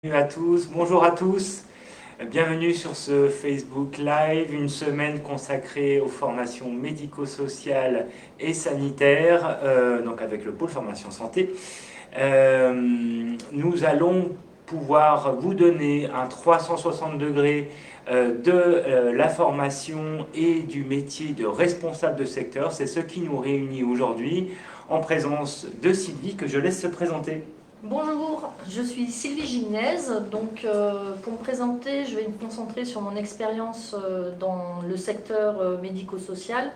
Bienvenue à tous, bonjour à tous, bienvenue sur ce Facebook Live, une semaine consacrée aux formations médico-sociales et sanitaires, donc avec le pôle formation santé. Nous allons pouvoir vous donner un 360 degrés de la formation et du métier de responsable de secteur. C'est ce qui nous réunit aujourd'hui en présence de Sylvie que je laisse se présenter. Bonjour, je suis Sylvie Gimnèse. Donc, pour me présenter, je vais me concentrer sur mon expérience dans le secteur médico-social,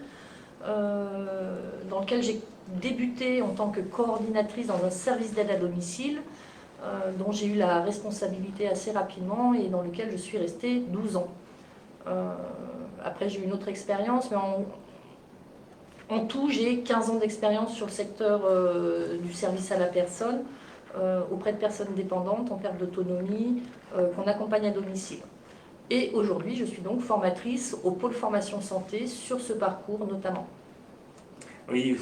dans lequel j'ai débuté en tant que coordinatrice dans un service d'aide à domicile, dont j'ai eu la responsabilité assez rapidement et dans lequel je suis restée 12 ans. Après, j'ai eu une autre expérience, mais en tout, j'ai 15 ans d'expérience sur le secteur du service à la personne, auprès de personnes dépendantes en perte d'autonomie, qu'on accompagne à domicile. Et aujourd'hui, je suis donc formatrice au pôle formation santé sur ce parcours notamment. Oui,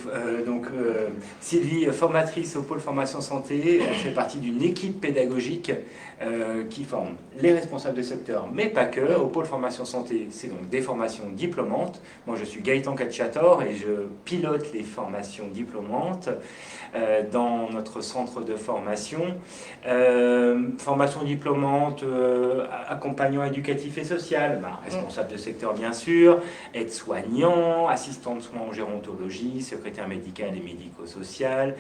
Sylvie, formatrice au pôle formation santé, elle fait partie d'une équipe pédagogique qui forme les responsables de secteur, mais pas que. Au pôle formation santé, c'est donc des formations diplômantes. Moi, je suis Gaëtan Cacciator et je pilote les formations diplômantes dans notre centre de formation. Formation diplômante, accompagnant éducatif et social, responsable de secteur bien sûr, aide-soignant, assistant de soins en gérontologie, secrétaire médical et médico-social,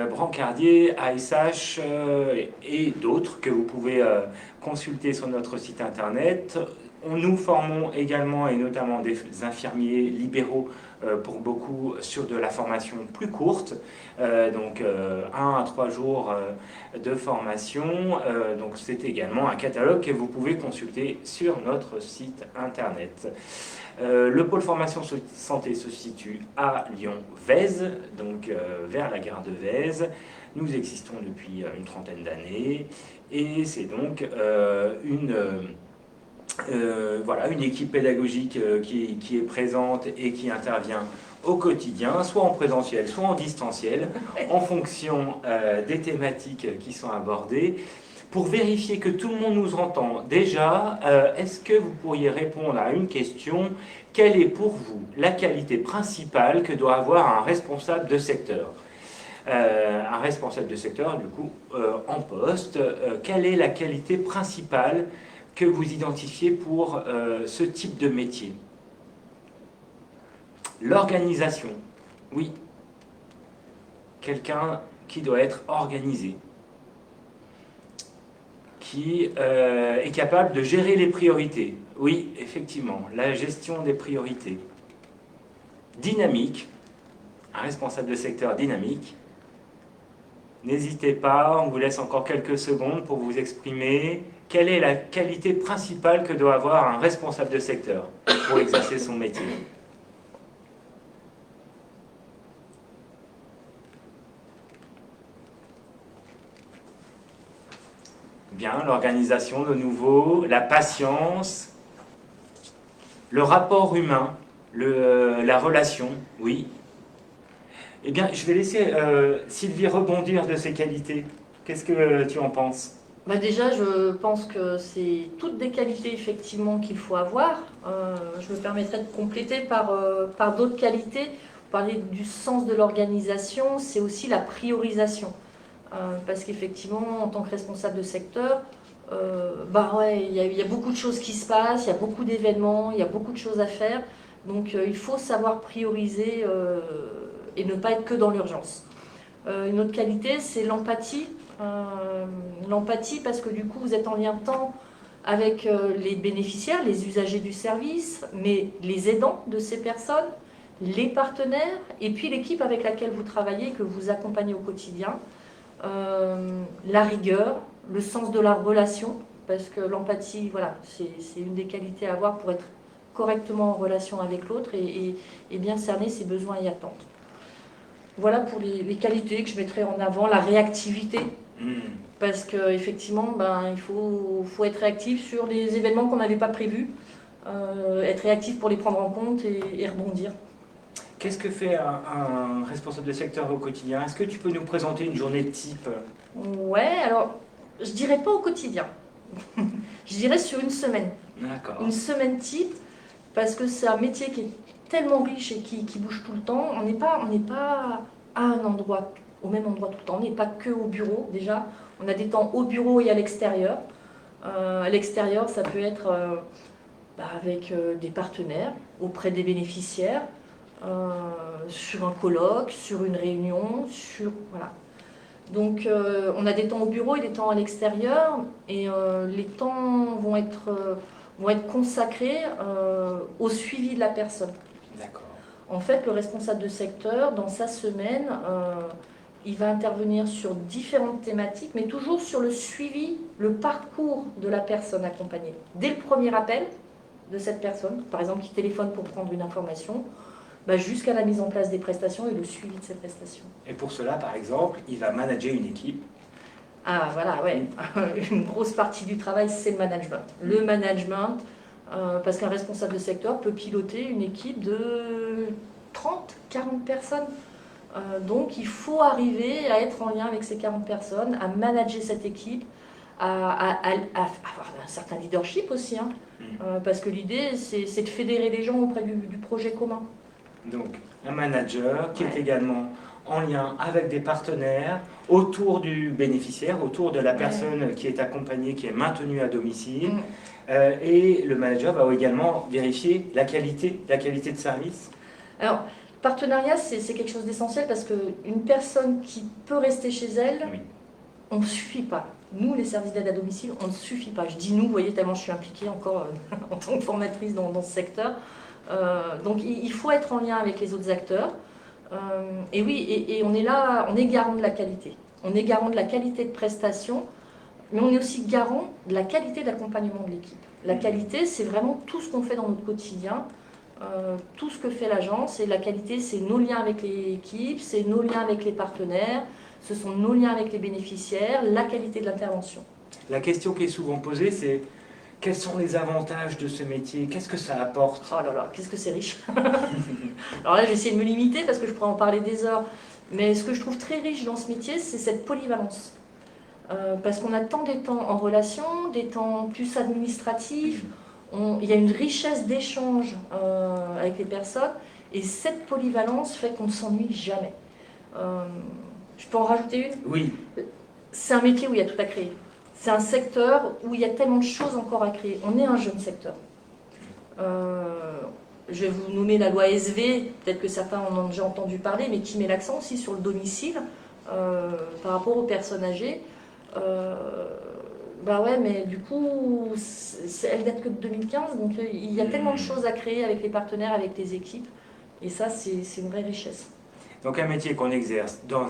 brancardier, ASH et d'autres que vous pouvez consulter sur notre site internet. Nous formons également et notamment des infirmiers libéraux pour beaucoup sur de la formation plus courte, donc 1 à 3 jours de formation. Donc c'est également un catalogue que vous pouvez consulter sur notre site internet. Le pôle formation santé se situe à Lyon-Vèze, donc vers la gare de Vèze. Nous existons depuis une trentaine d'années et c'est donc une équipe pédagogique qui est présente et qui intervient au quotidien, soit en présentiel, soit en distanciel, en fonction des thématiques qui sont abordées. Pour vérifier que tout le monde nous entend, déjà, est-ce que vous pourriez répondre à une question? Quelle est pour vous la qualité principale que doit avoir un responsable de secteur? Un responsable de secteur, du coup, en poste, quelle est la qualité principale que vous identifiez pour ce type de métier? L'organisation, oui. Quelqu'un qui doit être organisé, qui est capable de gérer les priorités. Oui, effectivement, la gestion des priorités. Dynamique, un responsable de secteur dynamique. N'hésitez pas, on vous laisse encore quelques secondes pour vous exprimer. Quelle est la qualité principale que doit avoir un responsable de secteur pour exercer son métier? Bien, l'organisation de nouveau, la patience, le rapport humain, la relation, oui. Eh bien, je vais laisser Sylvie rebondir de ses qualités. Qu'est-ce que tu en penses? Déjà, je pense que c'est toutes des qualités effectivement qu'il faut avoir. Je me permettrai de compléter par d'autres qualités. Parler du sens de l'organisation, c'est aussi la priorisation. Parce qu'effectivement, en tant que responsable de secteur, il y a beaucoup de choses qui se passent, il y a beaucoup d'événements, il y a beaucoup de choses à faire. Donc il faut savoir prioriser et ne pas être que dans l'urgence. Une autre qualité, c'est l'empathie. L'empathie parce que du coup, vous êtes en lien tant avec les bénéficiaires, les usagers du service, mais les aidants de ces personnes, les partenaires, et puis l'équipe avec laquelle vous travaillez, que vous accompagnez au quotidien. La rigueur, le sens de la relation, parce que l'empathie, voilà, c'est une des qualités à avoir pour être correctement en relation avec l'autre et bien cerner ses besoins et attentes. Voilà pour les qualités que je mettrais en avant, la réactivité, parce qu'effectivement, il faut être réactif sur les événements qu'on n'avait pas prévus, être réactif pour les prendre en compte et rebondir. Qu'est-ce que fait un responsable de secteur au quotidien? Est-ce que tu peux nous présenter une journée type? Ouais, alors Je dirais pas au quotidien. Je dirais sur une semaine. D'accord. Une semaine type, parce que c'est un métier qui est tellement riche et qui bouge tout le temps. On n'est pas à un endroit, au même endroit tout le temps. On n'est pas que au bureau, déjà. On a des temps au bureau et à l'extérieur. À l'extérieur, ça peut être avec des partenaires, auprès des bénéficiaires, sur un colloque, sur une réunion, voilà. Donc on a des temps au bureau et des temps à l'extérieur, et les temps vont être consacrés au suivi de la personne. D'accord. En fait, le responsable de secteur, dans sa semaine, il va intervenir sur différentes thématiques, mais toujours sur le suivi, le parcours de la personne accompagnée. Dès le premier appel de cette personne, par exemple qui téléphone pour prendre une information, jusqu'à la mise en place des prestations et le suivi de ces prestations. Et pour cela, par exemple, il va manager une équipe. Ah voilà, ouais. Une grosse partie du travail, c'est le management. Le management, parce qu'un responsable de secteur peut piloter une équipe de 30, 40 personnes. Donc il faut arriver à être en lien avec ces 40 personnes, à manager cette équipe, à avoir un certain leadership aussi, hein. Parce que l'idée, c'est de fédérer les gens auprès du projet commun. Donc, un manager qui est également en lien avec des partenaires autour du bénéficiaire, autour de la personne qui est accompagnée, qui est maintenue à domicile. Et le manager va également vérifier la qualité de service. Alors, partenariat, c'est quelque chose d'essentiel, parce qu'une personne qui peut rester chez elle, on ne suffit pas. Nous, les services d'aide à domicile, on ne suffit pas. Je dis nous, vous voyez, tellement je suis impliquée encore en tant que formatrice dans ce secteur. Donc il faut être en lien avec les autres acteurs. Et oui, et on est là, on est garant de la qualité. On est garant de la qualité de prestation, mais on est aussi garant de la qualité d'accompagnement de l'équipe. La qualité, c'est vraiment tout ce qu'on fait dans notre quotidien, tout ce que fait l'agence. Et la qualité, c'est nos liens avec l'équipe, c'est nos liens avec les partenaires, ce sont nos liens avec les bénéficiaires, la qualité de l'intervention. La question qui est souvent posée, c'est: quels sont les avantages de ce métier? Qu'est-ce que ça apporte? Oh là là, qu'est-ce que c'est riche. Alors là, je vais essayer de me limiter parce que je pourrais en parler des heures. Mais ce que je trouve très riche dans ce métier, c'est cette polyvalence. Parce qu'on a tant des temps en relation, des temps plus administratifs. Il y a une richesse d'échange avec les personnes. Et cette polyvalence fait qu'on ne s'ennuie jamais. Je peux en rajouter une? Oui. C'est un métier où il y a tout à créer. C'est un secteur où il y a tellement de choses encore à créer. On est un jeune secteur. Je vais vous nommer la loi SV, peut-être que certains en ont déjà entendu parler, mais qui met l'accent aussi sur le domicile par rapport aux personnes âgées. Mais du coup, elle date que de 2015, donc il y a tellement de choses à créer avec les partenaires, avec les équipes, et ça, c'est une vraie richesse. Donc un métier qu'on exerce dans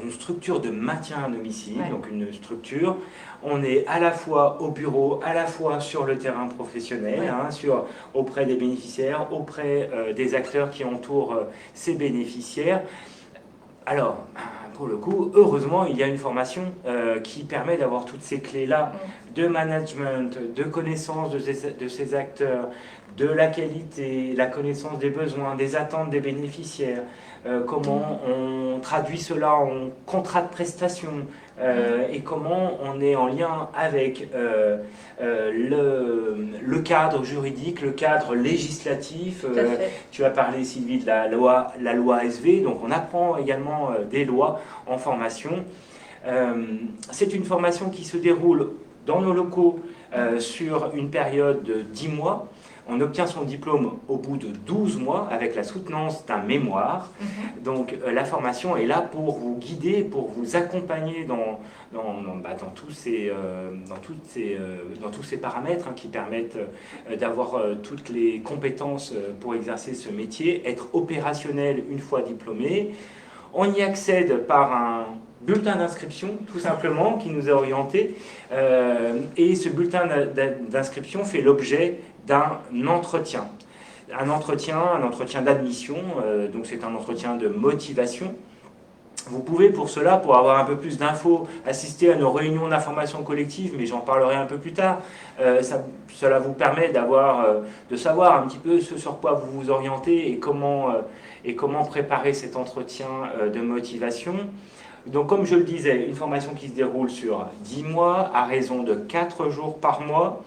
une structure de maintien à domicile, donc une structure, on est à la fois au bureau, à la fois sur le terrain professionnel, auprès des bénéficiaires, auprès des acteurs qui entourent ces bénéficiaires. Alors, pour le coup, heureusement, il y a une formation qui permet d'avoir toutes ces clés-là de management, de connaissance de ces acteurs, de la qualité, la connaissance des besoins, des attentes des bénéficiaires, comment on traduit cela en contrat de prestation et comment on est en lien avec le cadre juridique, le cadre législatif. Tu as parlé, Sylvie, de la loi SV, donc on apprend également des lois en formation. C'est une formation qui se déroule dans nos locaux sur une période de 10 mois. On obtient son diplôme au bout de 12 mois avec la soutenance d'un mémoire. Donc la formation est là pour vous guider, pour vous accompagner dans tous ces paramètres qui permettent d'avoir toutes les compétences pour exercer ce métier, être opérationnel une fois diplômé. On y accède par un bulletin d'inscription, tout simplement, qui nous est orienté. Et ce bulletin d'inscription fait l'objet d'un entretien. Un entretien d'admission, donc c'est un entretien de motivation. Vous pouvez pour cela, pour avoir un peu plus d'infos, assister à nos réunions d'information collective, mais j'en parlerai un peu plus tard. Cela vous permet de savoir un petit peu ce sur quoi vous vous orientez et comment préparer cet entretien de motivation. Donc comme je le disais, une formation qui se déroule sur 10 mois à raison de 4 jours par mois.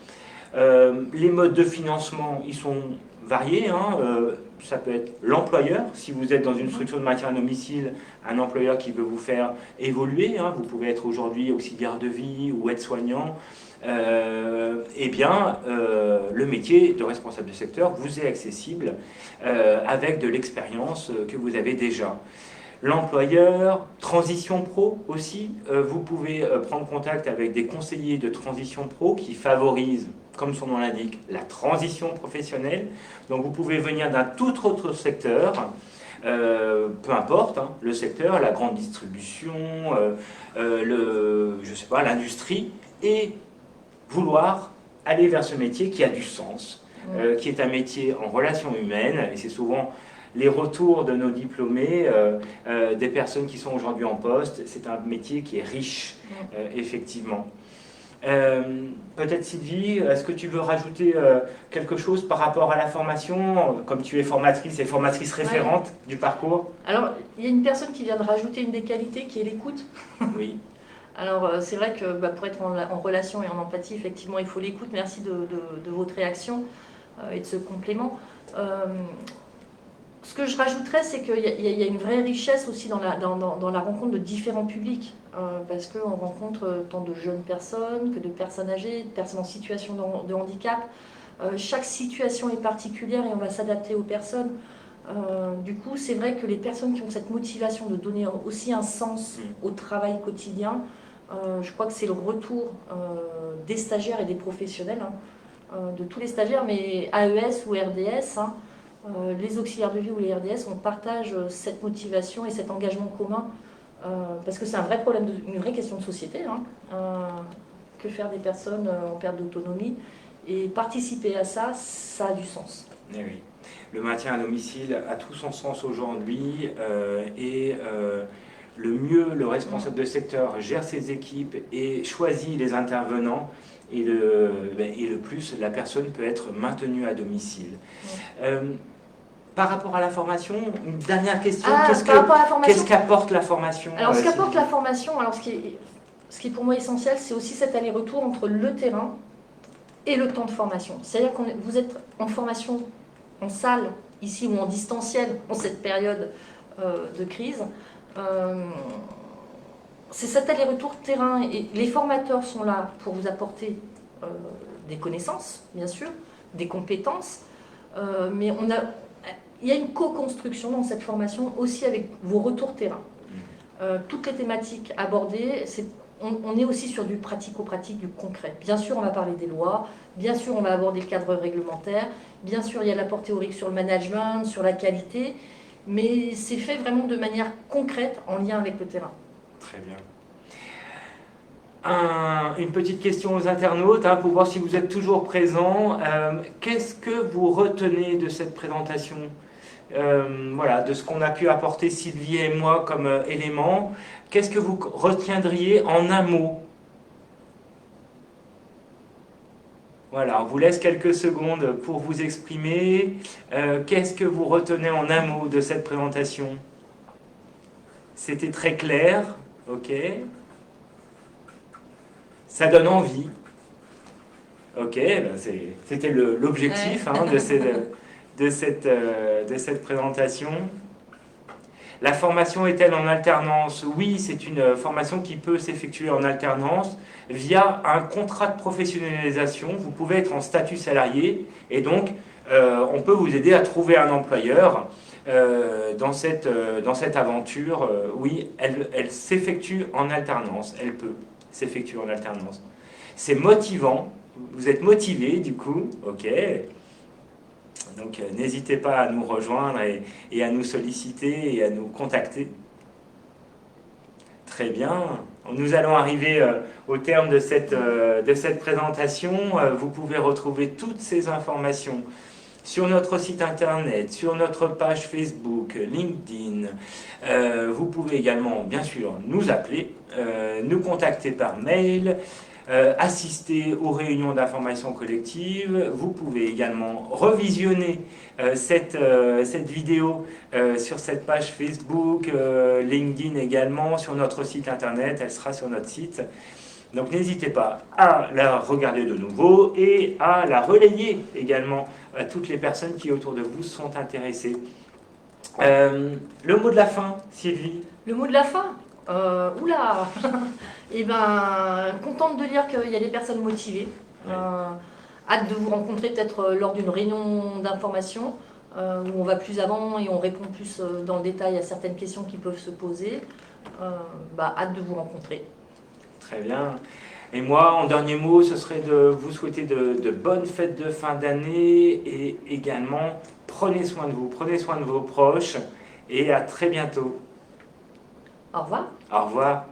Les modes de financement, ils sont variés. Hein. Ça peut être l'employeur, si vous êtes dans une structure de maintien à domicile, un employeur qui veut vous faire évoluer. Hein. Vous pouvez être aujourd'hui auxiliaire de vie ou aide-soignant. Eh bien, le métier de responsable de secteur vous est accessible avec de l'expérience que vous avez déjà. L'employeur, transition pro aussi, vous pouvez prendre contact avec des conseillers de transition pro qui favorisent, comme son nom l'indique, la transition professionnelle. Donc vous pouvez venir d'un tout autre secteur, peu importe, hein, le secteur, la grande distribution, je sais pas, l'industrie, et vouloir aller vers ce métier qui a du sens, qui est un métier en relations humaines, et c'est souvent les retours de nos diplômés, des personnes qui sont aujourd'hui en poste, c'est un métier qui est riche, effectivement. Peut-être Sylvie, est-ce que tu veux rajouter quelque chose par rapport à la formation, comme tu es formatrice et formatrice référente du parcours? Alors, il y a une personne qui vient de rajouter une des qualités qui est l'écoute. Oui. Alors, c'est vrai que pour être en relation et en empathie, effectivement, il faut l'écoute. Merci de votre réaction et de ce complément. Ce que je rajouterais, c'est qu'il y a une vraie richesse aussi dans la rencontre de différents publics, parce qu'on rencontre tant de jeunes personnes que de personnes âgées, de personnes en situation de handicap. Chaque situation est particulière et on va s'adapter aux personnes. Du coup, c'est vrai que les personnes qui ont cette motivation de donner aussi un sens au travail quotidien, je crois que c'est le retour des stagiaires et des professionnels, hein, de tous les stagiaires, mais AES ou RDS, hein, les auxiliaires de vie ou les RDS, on partage cette motivation et cet engagement commun, parce que c'est un vrai problème, une vraie question de société. Hein, que faire des personnes en perte d'autonomie? Et participer à ça, ça a du sens. Eh oui. Le maintien à domicile a tout son sens aujourd'hui et le mieux le responsable de secteur gère ses équipes et choisit les intervenants et le plus la personne peut être maintenue à domicile. Par rapport à la formation, une dernière question, qu'est-ce qu'apporte la formation? Alors ce qu'apporte la formation, alors ce qui est pour moi essentiel, c'est aussi cet aller-retour entre le terrain et le temps de formation. C'est-à-dire que vous êtes en formation en salle, ici, ou en distanciel, en cette période de crise. C'est cet aller-retour terrain, et les formateurs sont là pour vous apporter des connaissances, bien sûr, des compétences, mais il y a une co-construction dans cette formation aussi avec vos retours terrain. Toutes les thématiques abordées, on est aussi sur du pratico-pratique, du concret. Bien sûr, on va parler des lois, bien sûr, on va aborder le cadre réglementaire, bien sûr, il y a l'apport théorique sur le management, sur la qualité, mais c'est fait vraiment de manière concrète, en lien avec le terrain. Très bien. Une petite question aux internautes, hein, pour voir si vous êtes toujours présents. Qu'est-ce que vous retenez de cette présentation? Voilà, de ce qu'on a pu apporter Sylvie et moi comme éléments. Qu'est-ce que vous retiendriez en un mot? Voilà, on vous laisse quelques secondes pour vous exprimer. Qu'est-ce que vous retenez en un mot de cette présentation? C'était très clair, ok. Ça donne envie. Ok, ben c'était l'objectif de cette présentation. La formation est-elle en alternance? Oui, c'est une formation qui peut s'effectuer en alternance via un contrat de professionnalisation. Vous pouvez être en statut salarié et donc on peut vous aider à trouver un employeur dans cette aventure. Oui, elle s'effectue en alternance. Elle peut s'effectuer en alternance. C'est motivant. Vous êtes motivé du coup, ok. Donc n'hésitez pas à nous rejoindre et à nous solliciter et à nous contacter. Très bien. Nous allons arriver au terme de cette présentation. Vous pouvez retrouver toutes ces informations sur notre site internet, sur notre page Facebook, LinkedIn. Vous pouvez également, bien sûr, nous appeler, nous contacter par mail. assister aux réunions d'information collective. Vous pouvez également revisionner cette vidéo sur cette page Facebook, LinkedIn également, sur notre site internet, elle sera sur notre site. Donc n'hésitez pas à la regarder de nouveau et à la relayer également à toutes les personnes qui autour de vous sont intéressées. Le mot de la fin, Sylvie? Le mot de la fin oula Eh ben, contente de lire qu'il y a des personnes motivées. Hâte de vous rencontrer peut-être lors d'une réunion d'information où on va plus avant et on répond plus dans le détail à certaines questions qui peuvent se poser. Hâte de vous rencontrer. Très bien. Et moi, en dernier mot, ce serait de vous souhaiter de bonnes fêtes de fin d'année et également prenez soin de vous, prenez soin de vos proches et à très bientôt. Au revoir. Au revoir.